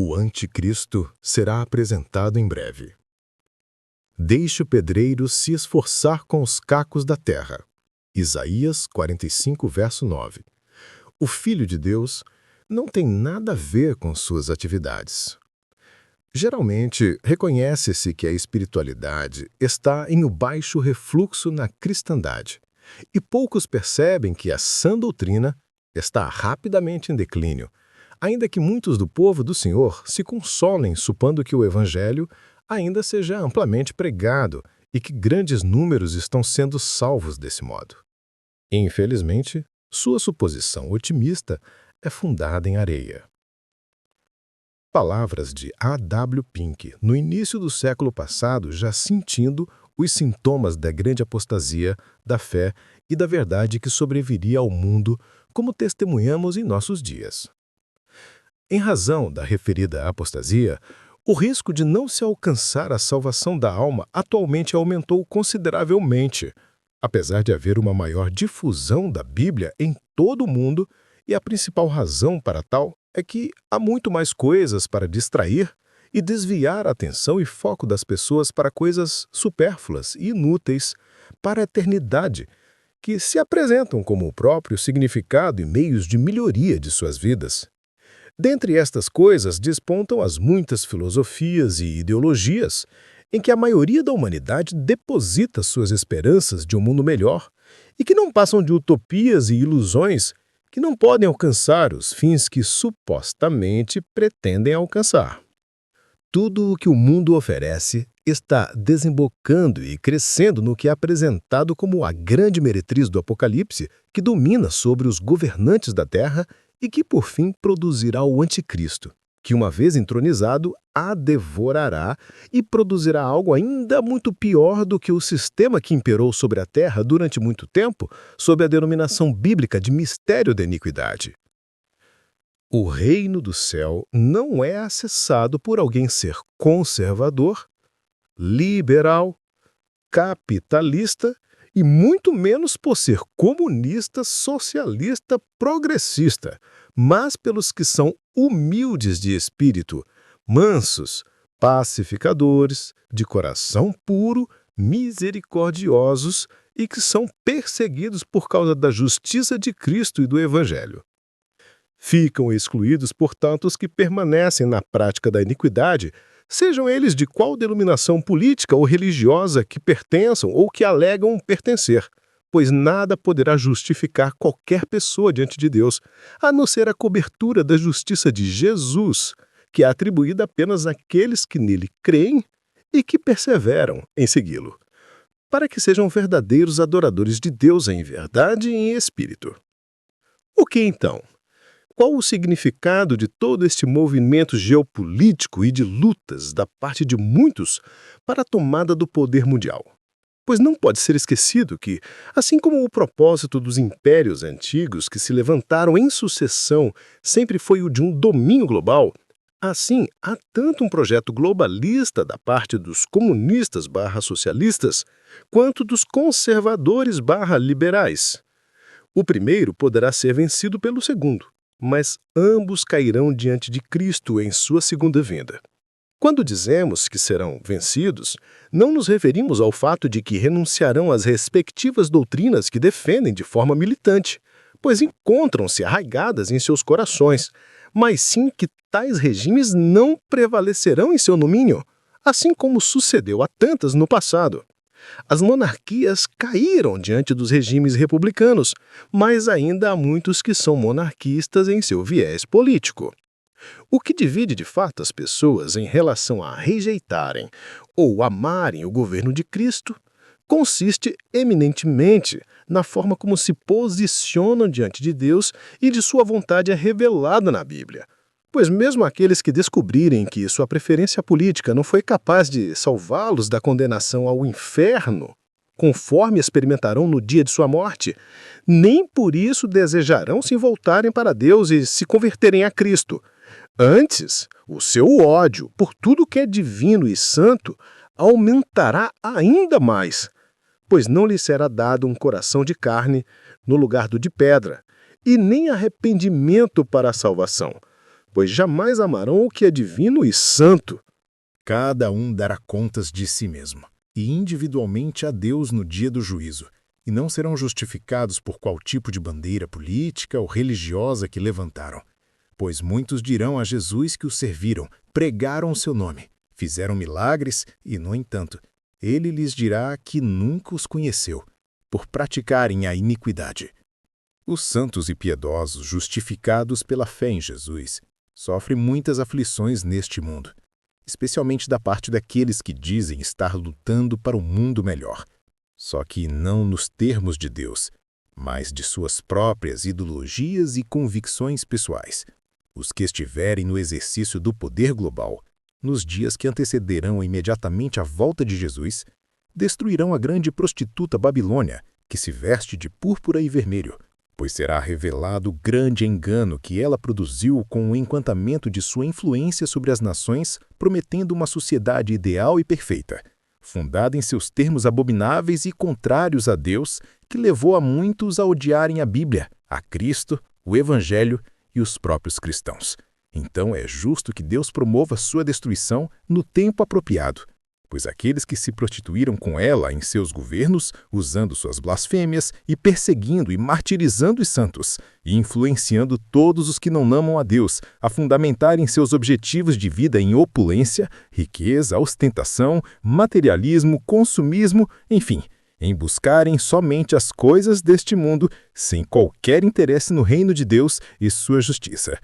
O anticristo será apresentado em breve. Deixe o pedreiro se esforçar com os cacos da terra. Isaías 45, verso 9. O Filho de Deus não tem nada a ver com suas atividades. Geralmente, reconhece-se que a espiritualidade está em um baixo refluxo na cristandade, e poucos percebem que a sã doutrina está rapidamente em declínio, ainda que muitos do povo do Senhor se consolem supondo que o Evangelho ainda seja amplamente pregado e que grandes números estão sendo salvos desse modo. Infelizmente, sua suposição otimista é fundada em areia. Palavras de A. W. Pink, no início do século passado, já sentindo os sintomas da grande apostasia, da fé e da verdade que sobreviria ao mundo, como testemunhamos em nossos dias. Em razão da referida apostasia, o risco de não se alcançar a salvação da alma atualmente aumentou consideravelmente, apesar de haver uma maior difusão da Bíblia em todo o mundo, e a principal razão para tal é que há muito mais coisas para distrair e desviar a atenção e foco das pessoas para coisas supérfluas e inúteis para a eternidade, que se apresentam como o próprio significado e meios de melhoria de suas vidas. Dentre estas coisas despontam as muitas filosofias e ideologias em que a maioria da humanidade deposita suas esperanças de um mundo melhor e que não passam de utopias e ilusões que não podem alcançar os fins que supostamente pretendem alcançar. Tudo o que o mundo oferece está desembocando e crescendo no que é apresentado como a grande meretriz do Apocalipse que domina sobre os governantes da terra e que, por fim, produzirá o anticristo, que, uma vez entronizado, a devorará e produzirá algo ainda muito pior do que o sistema que imperou sobre a terra durante muito tempo, sob a denominação bíblica de mistério da iniquidade. O reino do céu não é acessado por alguém ser conservador, liberal, capitalista e muito menos por ser comunista, socialista, progressista, mas pelos que são humildes de espírito, mansos, pacificadores, de coração puro, misericordiosos e que são perseguidos por causa da justiça de Cristo e do Evangelho. Ficam excluídos, portanto, os que permanecem na prática da iniquidade, sejam eles de qual denominação política ou religiosa que pertençam ou que alegam pertencer, pois nada poderá justificar qualquer pessoa diante de Deus, a não ser a cobertura da justiça de Jesus, que é atribuída apenas àqueles que nele creem e que perseveram em segui-lo, para que sejam verdadeiros adoradores de Deus em verdade e em espírito. O que então? Qual o significado de todo este movimento geopolítico e de lutas da parte de muitos para a tomada do poder mundial? Pois não pode ser esquecido que, assim como o propósito dos impérios antigos que se levantaram em sucessão sempre foi o de um domínio global, assim há tanto um projeto globalista da parte dos comunistas/socialistas quanto dos conservadores/liberais. O primeiro poderá ser vencido pelo segundo, mas ambos cairão diante de Cristo em sua segunda vinda. Quando dizemos que serão vencidos, não nos referimos ao fato de que renunciarão às respectivas doutrinas que defendem de forma militante, pois encontram-se arraigadas em seus corações, mas sim que tais regimes não prevalecerão em seu domínio, assim como sucedeu a tantas no passado. As monarquias caíram diante dos regimes republicanos, mas ainda há muitos que são monarquistas em seu viés político. O que divide de fato as pessoas em relação a rejeitarem ou amarem o governo de Cristo consiste eminentemente na forma como se posicionam diante de Deus e de sua vontade é revelada na Bíblia. Pois mesmo aqueles que descobrirem que sua preferência política não foi capaz de salvá-los da condenação ao inferno, conforme experimentarão no dia de sua morte, nem por isso desejarão se voltarem para Deus e se converterem a Cristo. Antes, o seu ódio por tudo que é divino e santo aumentará ainda mais, pois não lhe será dado um coração de carne no lugar do de pedra, e nem arrependimento para a salvação, pois jamais amarão o que é divino e santo. Cada um dará contas de si mesmo, e individualmente a Deus no dia do juízo, e não serão justificados por qual tipo de bandeira política ou religiosa que levantaram. Pois muitos dirão a Jesus que o serviram, pregaram o seu nome, fizeram milagres e, no entanto, ele lhes dirá que nunca os conheceu, por praticarem a iniquidade. Os santos e piedosos, justificados pela fé em Jesus, sofrem muitas aflições neste mundo, especialmente da parte daqueles que dizem estar lutando para um mundo melhor. Só que não nos termos de Deus, mas de suas próprias ideologias e convicções pessoais. Os que estiverem no exercício do poder global, nos dias que antecederão imediatamente a volta de Jesus, destruirão a grande prostituta Babilônia, que se veste de púrpura e vermelho, pois será revelado o grande engano que ela produziu com o encantamento de sua influência sobre as nações, prometendo uma sociedade ideal e perfeita, fundada em seus termos abomináveis e contrários a Deus, que levou a muitos a odiarem a Bíblia, a Cristo, o Evangelho e os próprios cristãos. Então é justo que Deus promova sua destruição no tempo apropriado, pois aqueles que se prostituíram com ela em seus governos, usando suas blasfêmias e perseguindo e martirizando os santos, e influenciando todos os que não amam a Deus a fundamentarem seus objetivos de vida em opulência, riqueza, ostentação, materialismo, consumismo, enfim, em buscarem somente as coisas deste mundo, sem qualquer interesse no reino de Deus e sua justiça.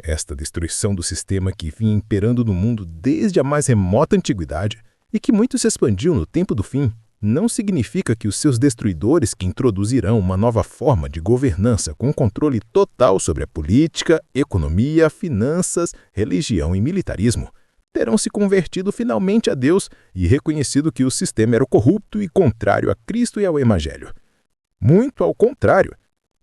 Esta destruição do sistema que vinha imperando no mundo desde a mais remota antiguidade e que muito se expandiu no tempo do fim, não significa que os seus destruidores que introduzirão uma nova forma de governança com controle total sobre a política, economia, finanças, religião e militarismo, terão se convertido finalmente a Deus e reconhecido que o sistema era corrupto e contrário a Cristo e ao Evangelho. Muito ao contrário,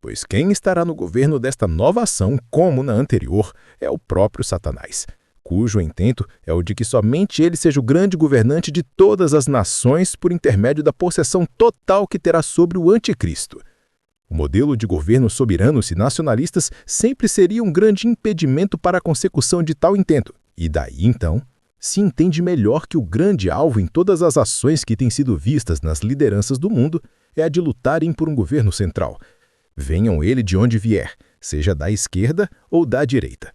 pois quem estará no governo desta nova ação, como na anterior, é o próprio Satanás, cujo intento é o de que somente ele seja o grande governante de todas as nações por intermédio da possessão total que terá sobre o anticristo. O modelo de governo soberanos e nacionalistas sempre seria um grande impedimento para a consecução de tal intento, e daí, então, se entende melhor que o grande alvo em todas as ações que têm sido vistas nas lideranças do mundo é a de lutarem por um governo central, venham ele de onde vier, seja da esquerda ou da direita.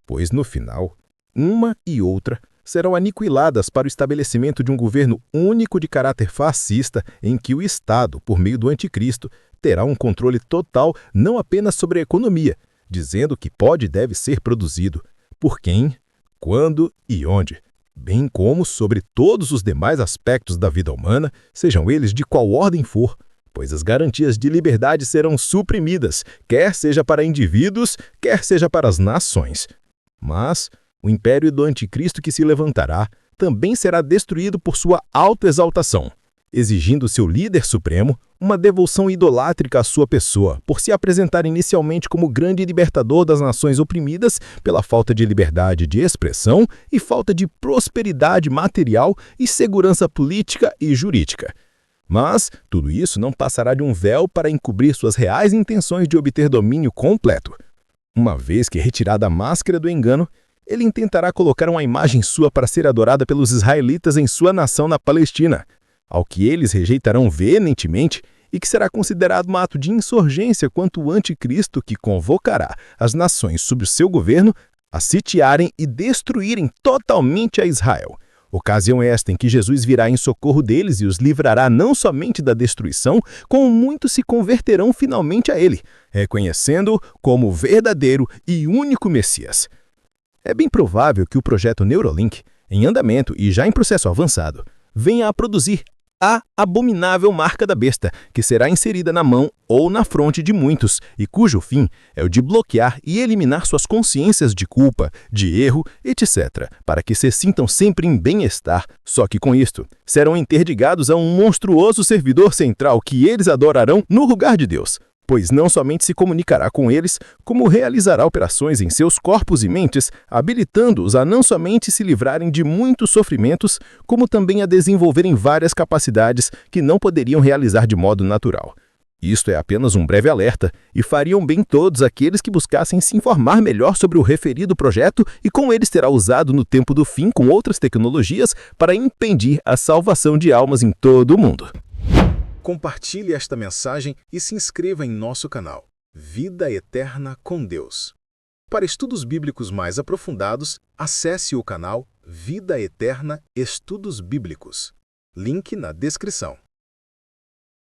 Pois, no final, uma e outra serão aniquiladas para o estabelecimento de um governo único de caráter fascista em que o Estado, por meio do anticristo, terá um controle total não apenas sobre a economia, dizendo que pode e deve ser produzido, por quem, quando e onde, bem como sobre todos os demais aspectos da vida humana, sejam eles de qual ordem for, pois as garantias de liberdade serão suprimidas, quer seja para indivíduos, quer seja para as nações. Mas o império do anticristo que se levantará também será destruído por sua autoexaltação, exigindo seu líder supremo uma devoção idolátrica à sua pessoa, por se apresentar inicialmente como grande libertador das nações oprimidas pela falta de liberdade de expressão e falta de prosperidade material e segurança política e jurídica. Mas tudo isso não passará de um véu para encobrir suas reais intenções de obter domínio completo. Uma vez que retirada a máscara do engano, ele intentará colocar uma imagem sua para ser adorada pelos israelitas em sua nação na Palestina, ao que eles rejeitarão veementemente e que será considerado um ato de insurgência quanto o anticristo que convocará as nações sob o seu governo a sitiarem e destruírem totalmente a Israel. Ocasião esta em que Jesus virá em socorro deles e os livrará não somente da destruição, como muitos se converterão finalmente a ele, reconhecendo-o como o verdadeiro e único Messias. É bem provável que o projeto Neuralink, em andamento e já em processo avançado, venha a produzir a abominável marca da besta, que será inserida na mão ou na fronte de muitos, e cujo fim é o de bloquear e eliminar suas consciências de culpa, de erro, etc., para que se sintam sempre em bem-estar. Só que com isto, serão interdigados a um monstruoso servidor central que eles adorarão no lugar de Deus, pois não somente se comunicará com eles, como realizará operações em seus corpos e mentes, habilitando-os a não somente se livrarem de muitos sofrimentos, como também a desenvolverem várias capacidades que não poderiam realizar de modo natural. Isto é apenas um breve alerta, e fariam bem todos aqueles que buscassem se informar melhor sobre o referido projeto e como ele será usado no tempo do fim com outras tecnologias para impedir a salvação de almas em todo o mundo. Compartilhe esta mensagem e se inscreva em nosso canal Vida Eterna com Deus. Para estudos bíblicos mais aprofundados, acesse o canal Vida Eterna Estudos Bíblicos. Link na descrição.